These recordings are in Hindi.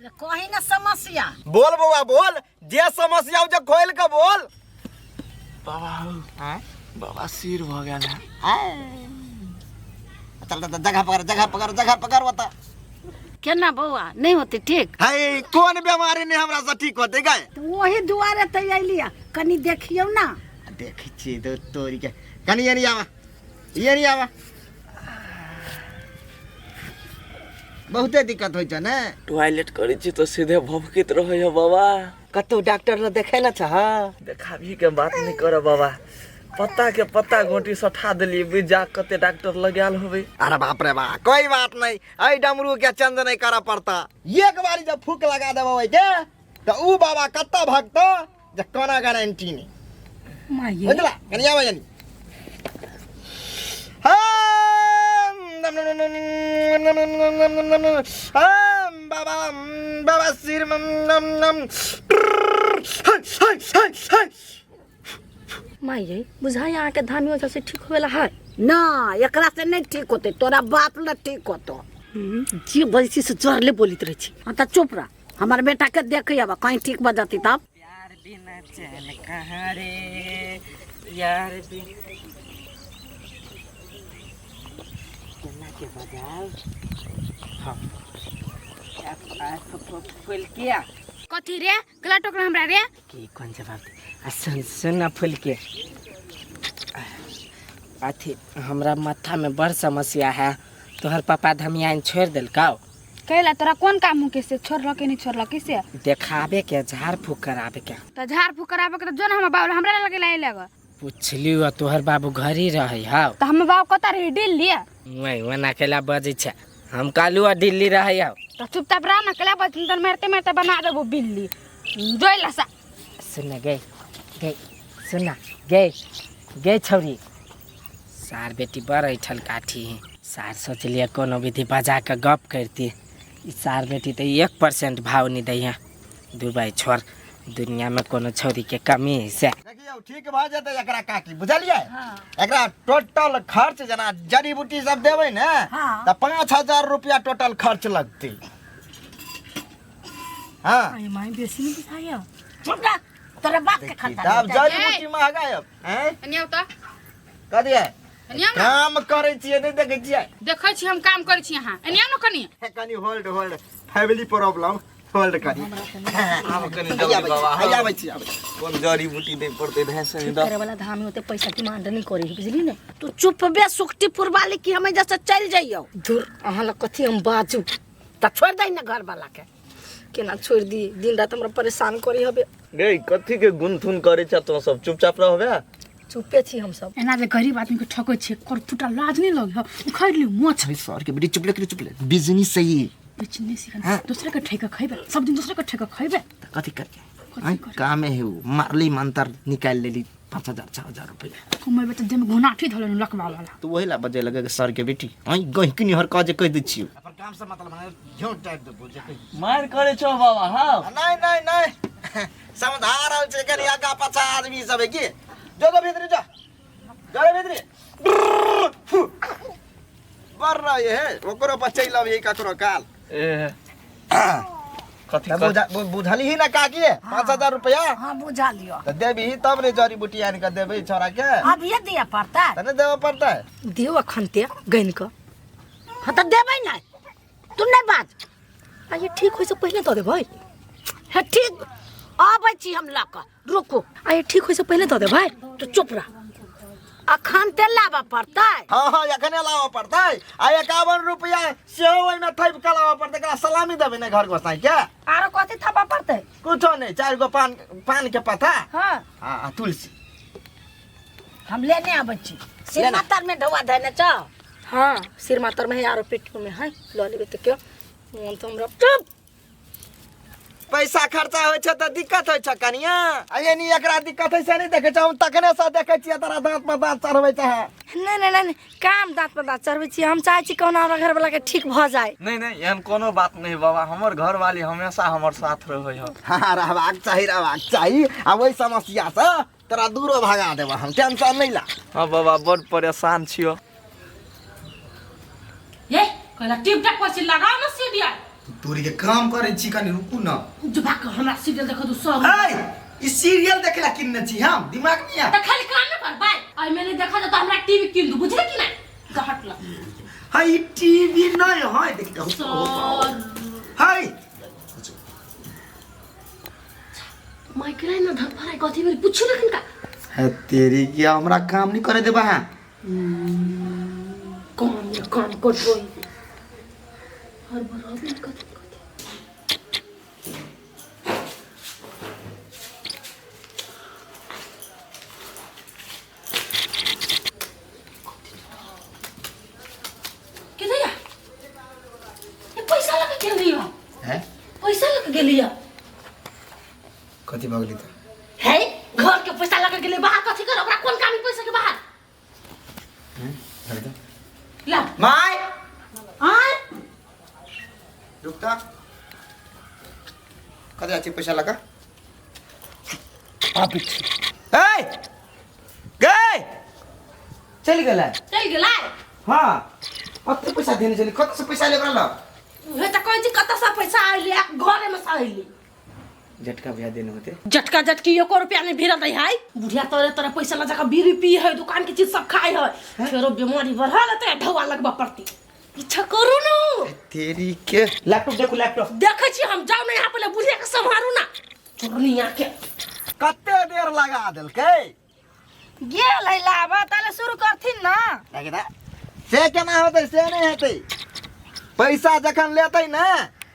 कहीं ना समस्या बोल बउआ बोल, जे समस्या जो खोल के बोल। बाबा बाबा सिर भ गेल है। चल जगह पकड़ बता। केना बउआ नहीं होते ठीक? है कौन बीमारी नहीं हमरा से ठीक होते गए? तो वही दुआरे तो अलिया, कनी देखियो ना। देख छी तो तोरी के कनी ये नहीं आवा बहुते दिक्कत होय छ ने। टॉयलेट करे छी तो सीधे भभकित रहे है बाबा। कतौ डॉक्टर ल देखे ना छ? देखाबी के बात नहीं करे बाबा। पत्ता के पत्ता गोटी सठा देली बिजा कते डॉक्टर लगाल होबे। अरे बाप रे बाप, कोई बात नहीं, आई डमरू के चंद नहीं करा पड़ता। एक बारी जब फूक लगा देबो के तो ऊ बाबा कत्ता भगतो जे कोना गारंटी नहीं। माये बुझला कनिया बजनी बाबा बाबा सिर माये बुझाई यहाँ के धामी वजह से ठीक होवेला है ना, एकरा से नहीं ठीक होते, तोरा बाप ल ठीक होतो। जी बजती से जोरले बोलित रही छी। हाँ तो चुप रह, हमारे बेटा के देख अब कहीं ठीक बजाती तब। यार बिना चैन कहाँ रे यार केना के बजाओ। हां फुल किया कथी रे गला टोकरा हमरा रे की कौन जवाब दे। सुन फुल के अथी हमरा माथा में बड़ समस्या है। तोहर पापा धमियान छोड़ दिल का? कहला तोरा कौन काम के से छोड़ल के नहीं छोड़ल किसे? देखाबे के झाड़ फूक कराबे के। त झाड़ फूक कराबे के जोन हम बाबू हमरा लगे लाई लगा पूछलियो तोहर बाबू घर ही रहे हाउ। त हम बाबू कता रही दिल्ली वही वना केला बजे छ। हम कालू दिल्ली रहे हाउ। त चुपचाप रह ना केला बज तन मारते मारते बना देबो बिल्ली जोइला सा। सुन गई सुना गई छौरी सार बेटी बड़ ऐठल काठी है। सार सोचलिए कोनो विधि बजा के गप करती। ई सार बेटी तो 1% भाव नहीं दै है। दुबई छोड़, दुनिया में कोनो छौरी के कमी है से। देखियो ठीक भ जते एकरा काकी बुझलिए। एकरा टोटल खर्च जना जड़ी बूटी सब देबै ने त 5000 रुपया टोटल खर्च लगते। हां आई माई बेसी नहीं बुझाया। चुप रह, तोरा बाप के खाता। तब जड़ी बूटी महंगा है हैं? अनिया त कदिए अनिया काम करे छिए नहीं देखे छिए? देखै छी हम काम करै छी यहां अनिया न कनी कनी होल्ड फैमिली प्रॉब्लम होल्ड करी। आब कनी जल्दी बाबा आबै छी कोन जड़ी बूटी दे पड़ते भैंस नहीं द। करे वाला धामी होते पैसा डिमांड नहीं करे बुझली ने। तू चुप बे सुक्तिपुर वाली की हमें जैसे चल जाइयो। दूर अहाँ ला कथी हम बाजू त छोड़ दई ना घर वाला के। केना छोड़ दी दिन रात हमरा परेशान करी हबे। गई कथी के गुनथुन करे छ तो सब चुपचाप रहबे। चुपे छी हम सब एना जे गरीब आदमी के ठकै छै कर फुटा लाज नहीं लगे उखाड़ लियो मोछ सर के बेटी चुपले बिजनेस सही बेचने सिखा दूसरे के ठेका खइबे सब दिन दूसरे के ठेका खइबे कथी करके काम है मारली मंतर निकाल लेली 5000 6000 रुपया कमाई बेटा जे में घुनाठी धलन लकवा वाला। तो वही ला बजे लगे सर के बेटी आई गहिकनी हर काज कह दै छियो। अपन काम से मतलब झों टाइप दे बोल जे मार करे छ बाबा हां। नहीं समझदार आल छै कनी आगा पाछा आदमी सब है की। जो भीतर जा भीतर बर रहा है ओकरो बच्चे लव यही ककरो काल ए कथी बुझली ही ना काकी 5000 रुपया। हां बुझा लियो तो देबी तब ने जड़ी बूटी आन के देबे छोरा के। अब ये दिया पड़ता है तने देबे पड़ता है। दियो अखनते गइन क हाँ तो देबै ना, तू नहीं बात। आ ये ठीक होय से पहले दे भाई। है ठीक आबै छी हम ला के रुको। आ ये ठीक होय से पहले दे भाई। तो चुप रह, अखन ते लावा पड़ता है। हाँ एखने लावा पड़ता है। आ 51 रुपया सेहो ओइ में थैप के लावा पड़ता है। सलामी देबे ने घर गोसाई के। आरो कथी थपा पड़ते? कुछो नहीं, 4 गो पान के पत्ता हां हां तुलसी हम लेने आबै छी। सिर मातर में ढवा देने छ। हां सिर मातर में यारो पेट में है ल लेबे त क्यों मन तो हमरा चुप। पैसा खर्चा होय छ त दिक्कत होय छ कनिया। आये नी एकरा दिक्कत है से नहीं देखे छ। हम तखने से देखे छी तोरा दांत पर दांत चढ़बै छ। नहीं काम दांत पर दांत चढ़बै छी हम चाहे छी कोनो हमरा घर वाला के ठीक भ जाए। नहीं एहन कोनो बात नहीं बाबा। हमर घर वाली हमेशा हमर साथ रहै है। हां रहबाक चाहिए। आ वही समस्या से तोरा दूरो भगा देबा हम, टेंशन नहीं ला। हां बाबा बड़ परेशान छियो। ये कहला टिप टक पर से लगाओ ना सीढ़िया तोरी के काम करे छी कनी रुकू ना जो भाग हमरा सीरियल देखो तू सब ए ई सीरियल देखला किन्ने छी हम दिमाग नहीं आ त खाली काम न कर भाई आई मैंने देखा तो हमरा टीवी किन दू बुझे कि नहीं कहट ला हाय टीवी नहीं हाय देख हाय माइक्रो न धर भाई कथि बेर पूछू लेकिन का है तेरी क्या हमरा काम नहीं करे देबा काम कर रोई हर बराबर कथि गेलिया कथि भगली त है घर के पैसा लगा गेले बाहर कथि कर ओकरा कोन काम पैसा के बाहर ला माय आय रुकता कथि आछि पैसा लगा आप ए गए चली गेला हां कते पैसा देने चली कत से पैसा लेबरा ल हे त कहै छी कत से पैसा आइले घरे में से आइले झटका भैया देने होते झटका झटकी 1 रुपया में भीड़ दई है बुढ़िया तोरे तोरे पैसा ला जाका बीड़ी पी है दुकान की चीज सब खाई है फेरो बीमारी बढ़ल त ढवा लगबा पड़ती इच्छा करू न तेरी के लैपटॉप देखो लैपटॉप देखै छी हम जाऊ न यहां पहले बुढ़िया के संभारू ना चोरनिया के कते देर लगा देलकै गेल है लाबा ताले शुरू करथिन ना देखा से केना होतै से नहीं हेतै पैसा जखन लेतै ना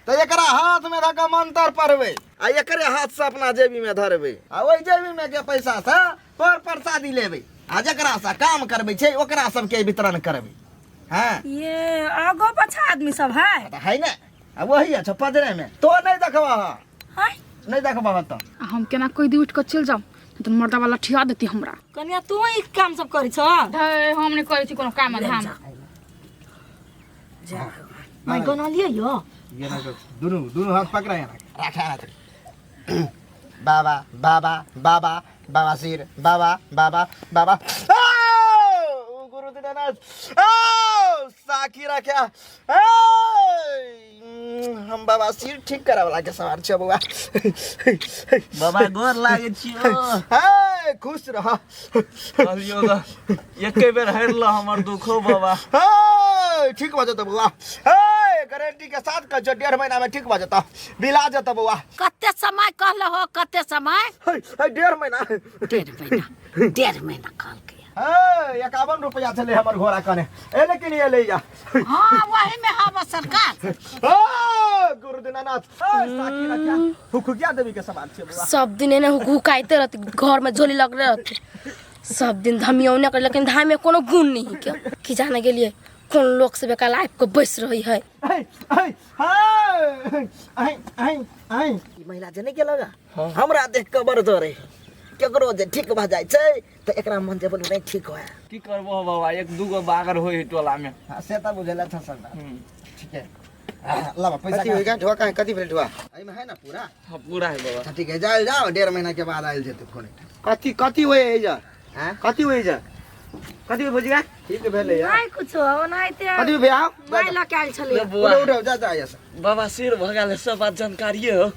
तो एकरा हाथ में धक मंत्र पढ़बै आ एकरे हाथ से अपना जेबी में धरबै आ ओइ जेबी में के पैसा से पर प्रसादी लेबै आ जकरा से काम करबै छै ओकरा सब के वितरण करबै हां ये आगो पछा आदमी सब है है ना आ वही है पजरे में तो नहीं देखबा है नहीं देखबा तो हम केना कोई दी उठ के चल जाऊ त मर्दा वाला ठिया देती हमरा कन्या तू ही काम सब करै छ हम नहीं करै छी कोनो काम धाम जा मैं गना लियो ये ना दोनों हाथ पकड़ा है ना रखा बाबा बाबा बाबा बाबा सिर बाबा बाबा बाबा गुरु दीनानाथ साखी रखा हम बाबा सिर ठीक करा वाला के सवार छ बुआ बाबा गोर लागे छियो हे खुश रह कहियो त एके बेर हरला हमर दुखो बाबा हे ठीक भ जत बुआ हे गारंटी के साथ का 1.5 महीना में ठीक भ जत बिला जत बुआ कते समय कहले हो कते समय हे 1.5 महीना 1.5 महीना कहल के 51 रुपया चले हमर घोड़ा कने ए लेकिन ये ले जा हां वही में हवा सरकार गुरु दीनानाथ साकी रखा हुकुकिया देवी के समान छे बुआ सब दिन एने हुकाइते रहती घर में झोली लग रहती सब दिन धमियौने कर लेकिन धाम में कोनो गुण नहीं क्या कि जाने के लिए कौन लोग से बेकार लाइफ को बस रही है ई महिला जने के लगा हमरा देख के बड़ डरे केकरो जे ठीक भ जाय छै त एकरा मन जे बोलू नहीं ठीक होय की करबो बाबा एक दूगो बागर होई टोला में हां से त बुझेला छ सब ठीक है लावा पैसा कथि होइगा ढोका है कथि भेल ढोआ एई में है ना पूरा हां पूरा है बाबा ठीक है जाओ 1.5 महीना के बाद आइल जेते फोन कथि होय है जा हां कथि होय जा कथि बुझिगा ठीक भेले यार नहीं कुछ हो नहीं ते कथि भे आओ मैं लके आइल छली उठो जा जा ऐसा बाबा सिर भगाले सब बात जानकारी हो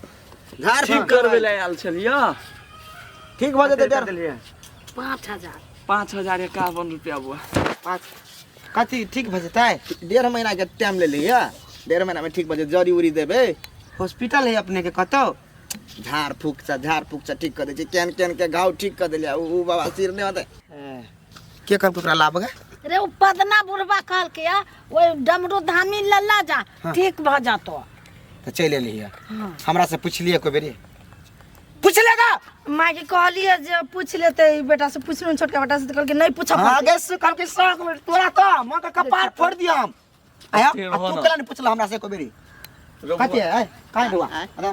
झार ठीक करबे ले आल छलियो ठीक भ जेते देर 5000 5051 रुपया बुआ 5 कथि ठीक भ जेतै 1.5 महीना के टाइम ले लिया 1.5 महीना में ठीक भ जेते जड़ी उरी देबे हॉस्पिटल है अपने के कतो झाड़ फूक से ठीक कर दे छी केन के घाव ठीक कर देलिया उ बाबा सिर ने होते के कल कुकरा लाबगे रे उ पदना बुढ़वा कहल के ओ डमरू धामी लल्ला जा ठीक भ जातो तो चले लिया हमरा से पूछ लिए कोई बेरी पूछ लेगा मां के कहलिए जे पूछ लेते बेटा से पूछ लो छोटका बेटा से तो कहल के नहीं पूछब आगे से कल के साथ में तोरा तो मां का कपार फोड़ दिया हम आया तू कला नहीं पूछला हमरा से कोई बेरी कथि है काहे हुआ अरे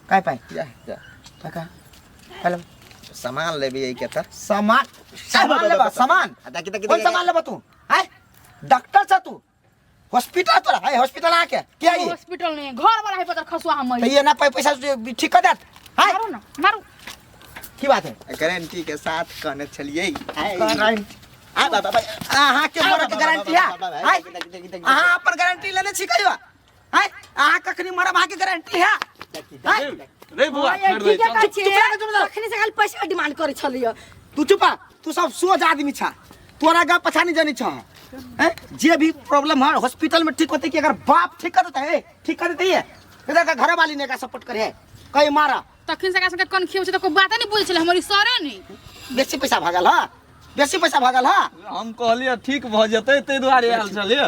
काय पाए जा का हेलो सामान लेबी यही के त सामान लेबा सामान देखि कौन सामान लेबा तू है डॉक्टर छ तू हॉस्पिटल तोरा है हॉस्पिटल आके के आई हॉस्पिटल नहीं घर वाला है पता खसुआ हम तो ये ना पैसा ठीक कर देत है मारू ना मारू की बात है गारंटी के साथ कहने चलिए गारंटी आ बाबा अहाँ के मोर के गारंटी है अहाँ अपन गारंटी लेने छी कहियो हैं आ कखनी मरब आके गारंटी है रे बुआ छोड़ दे चल अखनी से खाली पैसा डिमांड करे छलियो तू चुपा तू सब सोच आदमी छा तोरा गा पछा नहीं जानी छा हैं जे भी प्रॉब्लम है हॉस्पिटल में ठीक होती कि अगर बाप ठीक कर देता है ठीक कर देती है इधर का घर वाली ने का सपोर्ट करे है कहीं मारा तखन से का कन खियो तो को बात नहीं बोल छले हमर सरे नहीं बेसी पैसा भागल हा बेसी पैसा भागल हा हम कहलिए ठीक भ जते ते दुआरे आल छलिए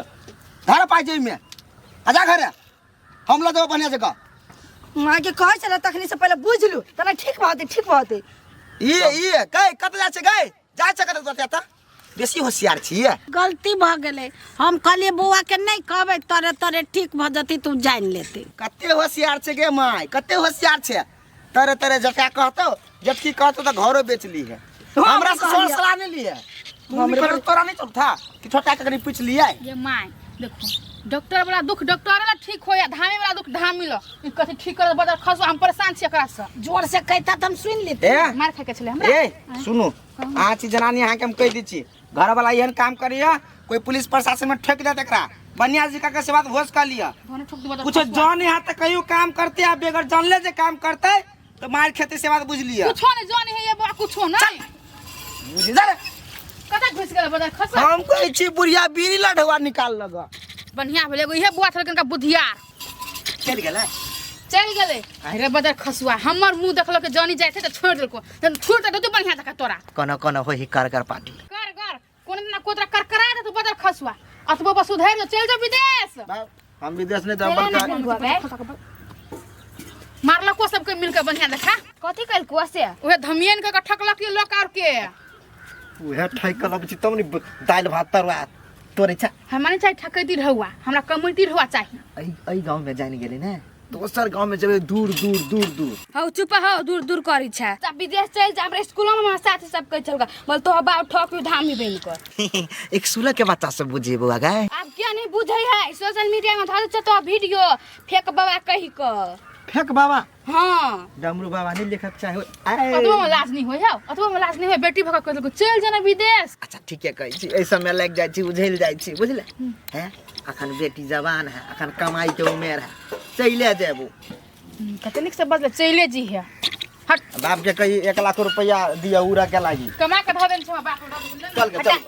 घर पाई जाई में आजा घर हम लोग बढ़िया जगह मां के कह चला तखनी से पहले बुझ लू तना ठीक बात है ये गए कत जा से गए जा से कत जाता बेसी होशियार छिए गलती भ गेले हम कहलिए बुआ के नहीं कहबे तरे तरे ठीक भ जती तू जान लेते कते होशियार छे गे माय कते होशियार छे तरे तरे जटा कहतो जटकी कहतो तो घरो बेच ली है हमरा से सोच सलाह नहीं ली है हमरे पर तोरा नहीं चलता कि छोटा के कहीं पूछ लिया ये माय देखो डॉक्टर वाला दुख डॉक्टर वाला ठीक होया धामी वाला दुख धामी लो ई कथि ठीक कर बदल खसो हम परेशान छी एकरा से जोर से कहता त हम सुन लेते ए मार खा के चले हमरा ए सुनो आज जनानी यहाँ के हम कह दी छी घर वाला यहन काम करिया कोई पुलिस प्रशासन में ठेक दे एकरा बनिया जी का से बात होश कर लिया भने ठोक दे कुछ जान यहाँ तक कहीं काम करते आप बेगर जानले जे काम करते तो मार खेते से बात बुझ लिया कुछो नहीं जाने है ये बा कुछो नहीं बुझी जा कता घुस गेल बदल खसो हम कह छी बुढ़िया बीड़ी लढ़वा निकाल लगा बढ़िया भेले एगो इहे बुआ थलकन का बुधियार चल गेलै चल गेले अरे बदल खसुआ हमर मुंह देखलो के जानी जाय थे तो छोड़ देलको जन छोड़ दे तो बढ़िया तक तोरा कौन होई कर पार्टी कर कोन ना कोतरा कर करा दे तो बदल खसुआ अतबो बस उधर चल जा विदेश हम विदेश में जाब मारला को सबके मिलके बढ़िया देखा कथी कल को से ओहे धमियन के ठकलक ये लोक और के उहे ठैकल अब तब नि दाल भात तरवा तोरे छ हमारे चाहे ठकैती रहुआ हमरा कम्युनिटी रहुआ चाहिए आई गांव में जाने गेले ने दोसर गांव में जबे दूर हौ चुप हो दूर दूर करी छ जब विदेश चल जा हमरा स्कूल में साथी सब कह चलगा बोल तो बा ठक धामी बन कर एक सुलह के बात सब बुझे बुआ गए अब क्या नहीं बुझै है सोशल मीडिया में धर छ तो वीडियो फेक बाबा कहि क फेक बाबा हां डमरू बाबा नहीं लिखत चाहे अतबो में लाज नहीं होय अतबो में लाज नहीं होय बेटी भका कहल को चल जाना विदेश अच्छा ठीक है कहै छी ए समय लग जाय छी उझैल जाय छी बुझले हैं अखन बेटी जवान है अखन कमाई के उमेर है चले जेबू कतनिक से बदले चले जी है हट बाप के कही 1 लाख रुपया दिया उरा के लागी कमा के ध देन छ बाप चल के चल